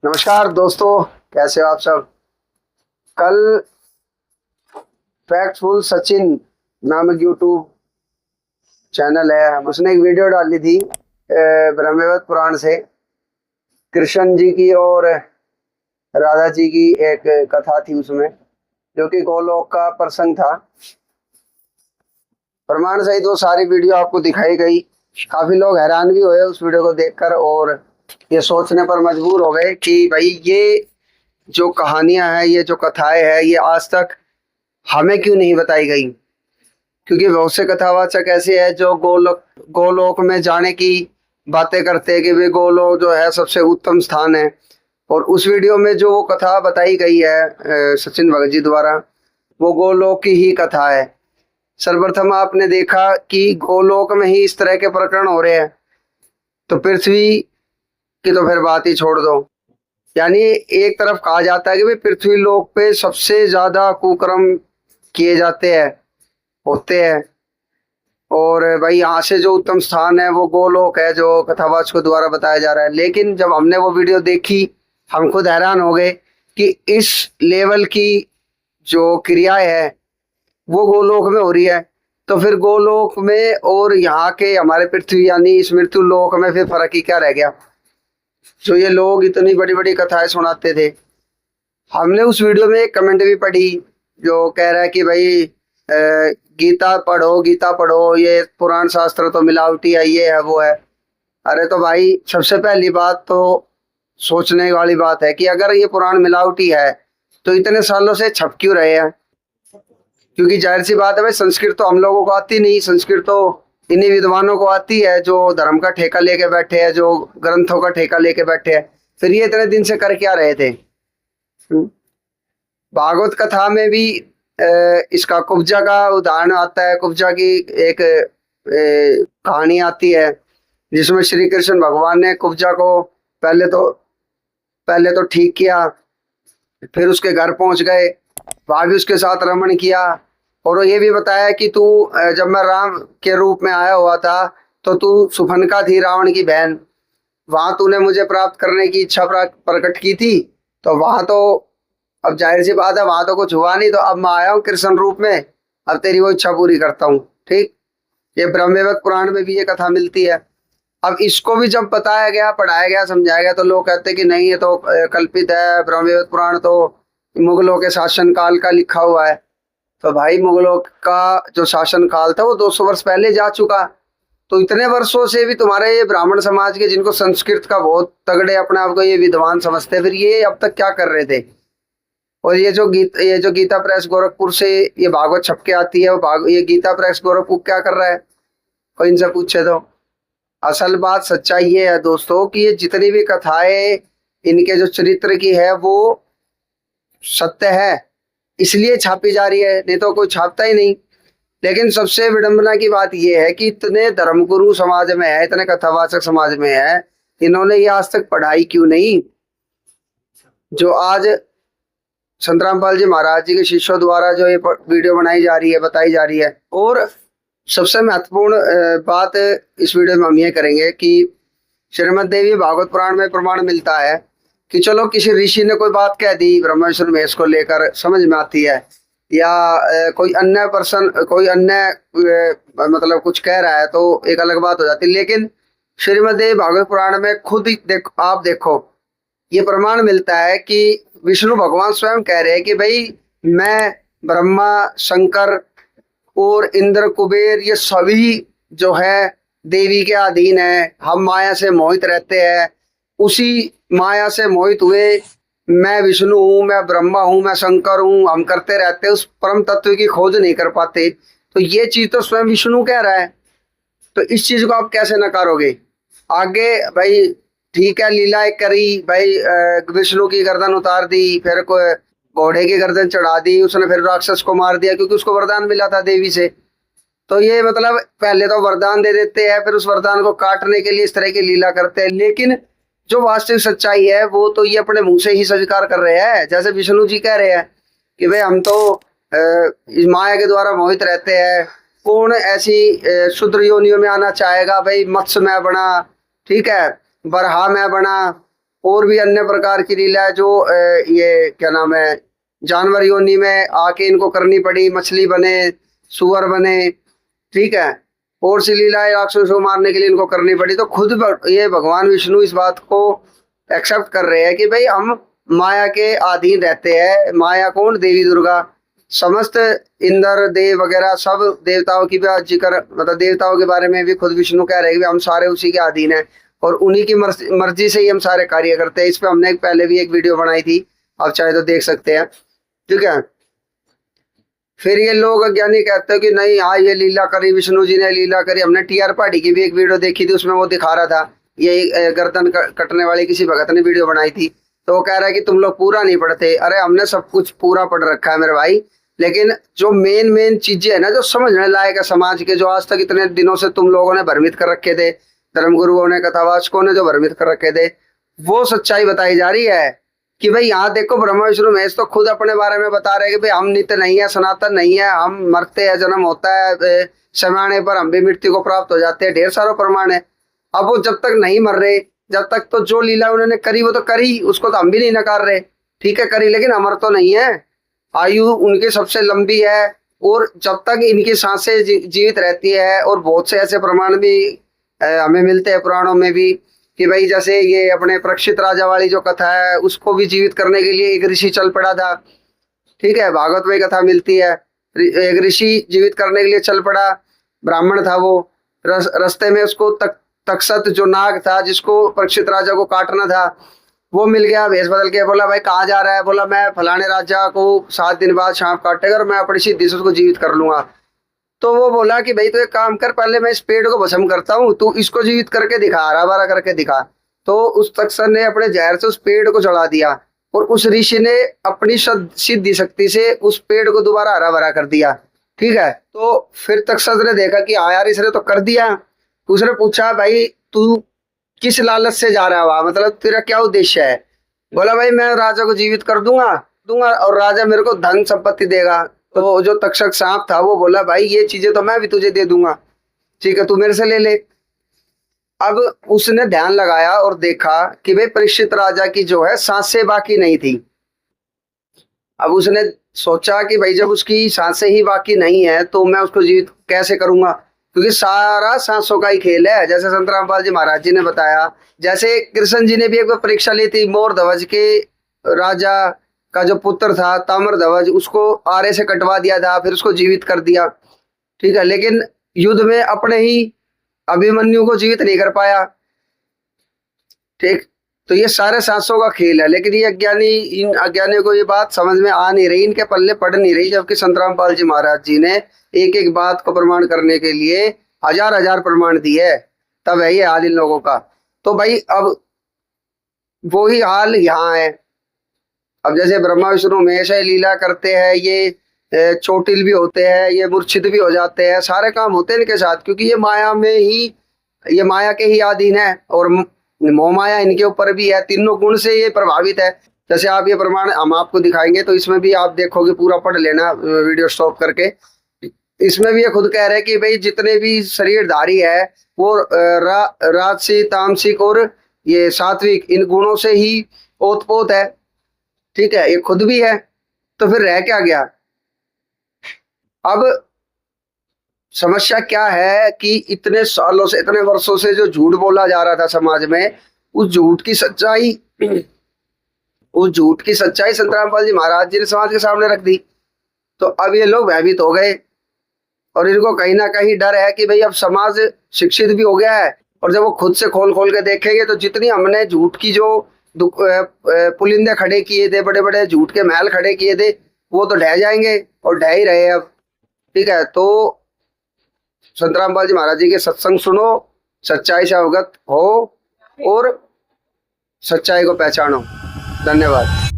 नमस्कार दोस्तों, कैसे हो आप सब। कल फैक्टफुल सचिन नामक यूट्यूब चैनल है, उसने एक वीडियो डाली थी ब्रह्मवैवर्त पुराण से। कृष्ण जी की और राधा जी की एक कथा थी उसमें, जो कि गोलोक का प्रसंग था। प्रमाण सहित वो सारी वीडियो आपको दिखाई गई। काफी लोग हैरान भी हुए उस वीडियो को देखकर और ये सोचने पर मजबूर हो गए कि भाई ये जो कहानियां हैं, ये जो कथाएं हैं, ये आज तक हमें क्यों नहीं बताई गई। क्योंकि बहुत से कथावाचक ऐसे हैं जो गोलोक में जाने की बातें करते हैं कि वे गोलोक जो है सबसे उत्तम स्थान है। और उस वीडियो में जो वो कथा बताई गई है सचिन भगत जी द्वारा, वो गोलोक की ही कथा है। सर्वप्रथम आपने देखा कि गोलोक में ही इस तरह के प्रकरण हो रहे हैं, तो पृथ्वी की तो फिर बात ही छोड़ दो। यानी एक तरफ कहा जाता है कि भाई पृथ्वी लोक पे सबसे ज्यादा कुकर्म किए जाते हैं, होते हैं, और भाई यहाँ से जो उत्तम स्थान है वो गोलोक है, जो कथावाचकों द्वारा बताया जा रहा है। लेकिन जब हमने वो वीडियो देखी, हम खुद हैरान हो गए कि इस लेवल की जो क्रियाएं है वो गोलोक में हो रही है। तो फिर गोलोक में और यहाँ के हमारे पृथ्वी यानी इस मृत्यु लोक में फिर फर्क ही क्या रह गया, जो ये लोग इतनी बड़ी बड़ी कथाएं सुनाते थे। हमने उस वीडियो में एक कमेंट भी पढ़ी जो कह रहा है कि भाई गीता पढ़ो, गीता पढ़ो, ये पुराण शास्त्र तो मिलावटी है, ये है वो है। अरे तो भाई सबसे पहली बात तो सोचने वाली बात है कि अगर ये पुराण मिलावटी है तो इतने सालों से छप क्यों रहे हैं। क्योंकि जाहिर सी बात है भाई, संस्कृत तो हम लोगों को आती नहीं, संस्कृत तो इन्हीं विद्वानों को आती है जो धर्म का ठेका लेके बैठे हैं, जो ग्रंथों का ठेका लेके बैठे हैं। फिर ये इतने दिन से कर क्या रहे थे। भागवत कथा में भी इसका कुब्जा का उदाहरण आता है। कुब्जा की एक कहानी आती है जिसमें श्री कृष्ण भगवान ने कुब्जा को पहले तो ठीक किया, फिर उसके घर पहुंच गए, वहां भी उसके साथ रमण किया। और वो ये भी बताया कि तू जब मैं राम के रूप में आया हुआ था तो तू सुफनका थी, रावण की बहन। वहां तूने मुझे प्राप्त करने की इच्छा प्रकट की थी, तो वहां तो अब जाहिर सी बात है वहां तो कुछ हुआ नहीं, तो अब मैं आया हूँ कृष्ण रूप में, अब तेरी वो इच्छा पूरी करता हूँ। ठीक, ये ब्रह्मवैवर्त पुराण में भी ये कथा मिलती है। अब इसको भी जब बताया गया, पढ़ाया गया, समझाया गया, तो लोग कहते हैं कि नहीं ये तो कल्पित है, ब्रह्मवैवर्त पुराण तो मुगलों के शासन काल का लिखा हुआ है। तो भाई मुगलों का जो शासन काल था वो 200 वर्ष पहले जा चुका। तो इतने वर्षों से भी तुम्हारे ये ब्राह्मण समाज के, जिनको संस्कृत का बहुत तगड़े अपने आप को ये विद्वान समझते, फिर ये अब तक क्या कर रहे थे। और ये जो गीता प्रेस गोरखपुर से ये भागवत छप के आती है, वो ये गीता प्रेस गोरखपुर क्या कर रहा है, कोई इनसे पूछे तो। असल बात सच्चाई ये है दोस्तों कि ये जितनी भी कथाएं इनके जो चरित्र की है वो सत्य है, इसलिए छापी जा रही है, नहीं तो कोई छापता ही नहीं। लेकिन सबसे विडंबना की बात यह है कि इतने धर्मगुरु समाज में है, इतने कथावाचक समाज में है, इन्होंने ये आज तक पढ़ाई क्यों नहीं। जो आज संत रामपाल जी महाराज जी के शिष्यों द्वारा जो ये वीडियो बनाई जा रही है, बताई जा रही है। और सबसे महत्वपूर्ण बात इस वीडियो में हम ये करेंगे कि श्रीमद् देवी भागवत पुराण में प्रमाण मिलता है कि चलो किसी ऋषि ने कोई बात कह दी ब्रह्मा विष्णु महेश को लेकर, समझ में आती है, या कोई अन्य पर्सन कोई अन्य मतलब कुछ कह रहा है तो एक अलग बात हो जाती है। लेकिन श्रीमद् देवी भागवत पुराण में खुद ही आप देखो, ये प्रमाण मिलता है कि विष्णु भगवान स्वयं कह रहे हैं कि भाई मैं, ब्रह्मा, शंकर और इंद्र, कुबेर, ये सभी जो है देवी के अधीन है। हम माया से मोहित रहते हैं, उसी माया से मोहित हुए मैं विष्णु हूँ, मैं ब्रह्मा हूँ, मैं शंकर हूँ, हम करते रहते, उस परम तत्व की खोज नहीं कर पाते। तो ये चीज तो स्वयं विष्णु कह रहा है, तो इस चीज को आप कैसे नकारोगे। आगे भाई ठीक है, लीला एक करी भाई, विष्णु की गर्दन उतार दी, फिर कोई घोड़े की गर्दन चढ़ा दी, उसने फिर राक्षस को मार दिया क्योंकि उसको वरदान मिला था देवी से। तो ये मतलब पहले तो वरदान दे देते हैं, फिर उस वरदान को काटने के लिए इस तरह की लीला करते हैं। लेकिन जो वास्तविक सच्चाई है वो तो ये अपने मुंह से ही स्वीकार कर रहे हैं। जैसे विष्णु जी कह रहे हैं कि भाई हम तो इस माया के द्वारा मोहित रहते हैं, कौन ऐसी शुद्र योनियों में आना चाहेगा। भाई मत्स्य मैं बना, ठीक है, बरहा मैं बना, और भी अन्य प्रकार की लीला है जो ये क्या नाम है, जानवर योनि में आके इनको करनी पड़ी, मछली बने, सुअर बने, ठीक है, और सी लीलाएं राक्षसों को मारने के लिए इनको करनी पड़ी। तो खुद ये भगवान विष्णु इस बात को एक्सेप्ट कर रहे हैं कि भाई हम माया के अधीन रहते हैं। माया कौन? देवी दुर्गा। समस्त इंद्र देव वगैरह सब देवताओं की भी जिक्र, मतलब देवताओं के बारे में भी खुद विष्णु कह रहे हैं कि हम सारे उसी के अधीन हैं और उन्हीं की मर्जी से ही हम सारे कार्य करते हैं। इस पे हमने पहले भी एक वीडियो बनाई थी, आप चाहे तो देख सकते हैं, ठीक है। फिर ये लोग अज्ञानी कहते हैं कि नहीं, हाँ ये लीला करी, विष्णु जी ने लीला करी। हमने टीआर पार्टी की भी एक वीडियो देखी थी, उसमें वो दिखा रहा था, ये गर्दन कटने वाली किसी भगत ने वीडियो बनाई थी, तो वो कह रहा है कि तुम लोग पूरा नहीं पढ़ते। अरे हमने सब कुछ पूरा पढ़ रखा है मेरे भाई, लेकिन जो मेन चीजें है ना, जो समझने लायक है समाज के, जो आज तक इतने दिनों से तुम लोगों ने भ्रमित कर रखे थे, धर्मगुरुओं ने, कथावाचकों ने जो भ्रमित कर रखे थे, वो सच्चाई बताई जा रही है कि भाई यहाँ देखो, ब्रह्मा विष्णु महेश तो खुद अपने बारे में बता रहे हैं कि भाई हम नित्य नहीं है, सनातन नहीं है, हम मरते हैं, जन्म होता है, समय आने पर हम भी मृत्यु को प्राप्त हो जाते हैं, ढेर सारा प्रमाण है। अब वो जब तक नहीं मर रहे, जब तक तो जो लीला उन्होंने करी वो तो करी, उसको तो हम भी नहीं नकार रहे, ठीक है करी, लेकिन अमर तो नहीं है, आयु उनकी सबसे लंबी है, और जब तक इनकी सांसें जीवित रहती है। और बहुत से ऐसे प्रमाण भी हमें मिलते हैं पुराणों में भी कि भाई जैसे ये अपने परीक्षित राजा वाली जो कथा है, उसको भी जीवित करने के लिए एक ऋषि चल पड़ा था, ठीक है, भागवत में कथा मिलती है, एक ऋषि जीवित करने के लिए चल पड़ा, ब्राह्मण था वो, रास्ते में उसको तक्षत जो नाग था जिसको परीक्षित राजा को काटना था, वो मिल गया, भेष बदल के। बोला भाई कहाँ जा रहा है? बोला मैं फलाने राजा को 7 दिन बाद सांप काटेगा और मैं अपनी सिद्धि से उसको जीवित कर लूंगा। तो वो बोला कि भाई तो एक काम कर, पहले मैं इस पेड़ को भस्म करता हूँ, तू इसको जीवित करके दिखा, हरा भरा करके दिखा। तो उस तक्षक ने अपने जहर से उस पेड़ को जला दिया और उस ऋषि ने अपनी सिद्धि शक्ति से उस पेड़ को दोबारा हरा भरा कर दिया, ठीक है। तो फिर तक्षक ने देखा कि हाँ यार इसने तो कर दिया। उसने पूछा भाई तू किस लालच से जा रहा है वहां, मतलब तेरा क्या उद्देश्य है? बोला भाई मैं राजा को जीवित कर दूंगा और राजा मेरे को धन संपत्ति देगा। तो जो तक्षक सांप था वो बोला भाई ये चीजें तो मैं भी तुझे दे दूंगा, ठीक है, तू मेरे से ले ले। अब उसने ध्यान लगाया और देखा कि भाई परीक्षित राजा की जो है सांसें बाकी नहीं थी। अब उसने सोचा कि भाई जब उसकी सांसें ही बाकी नहीं है तो मैं उसको जीवित कैसे करूंगा, क्योंकि सारा सांसों का ही खेल है, जैसे संत रामपाल जी महाराज जी ने बताया। जैसे कृष्ण जी ने भी एक बार परीक्षा ली थी, मोर ध्वज के राजा का जो पुत्र था ताम्र ध्वज, उसको आरे से कटवा दिया था, फिर उसको जीवित कर दिया, ठीक है, लेकिन युद्ध में अपने ही अभिमन्यु को जीवित नहीं कर पाया, ठीक। तो ये सारे सांसों का खेल है, लेकिन ये इन अज्ञानियों को ये बात समझ में आ नहीं रही, इनके पल्ले पड़ नहीं रही, जबकि संत रामपाल जी महाराज जी ने एक एक बात को प्रमाण करने के लिए हजार प्रमाण दिए, तब है ये हाल इन लोगों का। तो भाई अब वो ही हाल यहाँ है। अब जैसे ब्रह्मा विष्णु हमेशा लीला करते हैं, ये चोटिल भी होते हैं, ये मूर्छित भी हो जाते हैं, सारे काम होते हैं इनके साथ, क्योंकि ये माया में ही, ये माया के ही अधीन है और मोह माया इनके ऊपर भी है, तीनों गुण से ये प्रभावित है। जैसे आप ये प्रमाण हम आपको दिखाएंगे तो इसमें भी आप देखोगे, पूरा पढ़ लेना वीडियो स्टॉप करके। इसमें भी ये खुद कह रहे हैं कि भाई जितने भी शरीरधारी है वो राजसिक, तामसिक और ये सात्विक, इन गुणों से ही ओतपोत है, ठीक है, ये खुद भी है, तो फिर रह क्या गया? अब समस्या क्या है कि इतने सालों से, इतने वर्षों से जो झूठ बोला जा रहा था समाज में, उस झूठ की सच्चाई संत रामपाल जी महाराज जी ने समाज के सामने रख दी। तो अब ये लोग भयभीत हो गए और इनको कहीं ना कहीं डर है कि भाई अब समाज शिक्षित भी हो गया है, और जब वो खुद से खोल के देखेंगे तो जितनी हमने झूठ की जो पुलिंदे खड़े किए थे, बड़े बड़े झूठ के महल खड़े किए थे, वो तो ढह जाएंगे और ढह ही रहे अब, ठीक है। तो संत रामपाल जी महाराज जी के सत्संग सुनो, सच्चाई से अवगत हो और सच्चाई को पहचानो। धन्यवाद।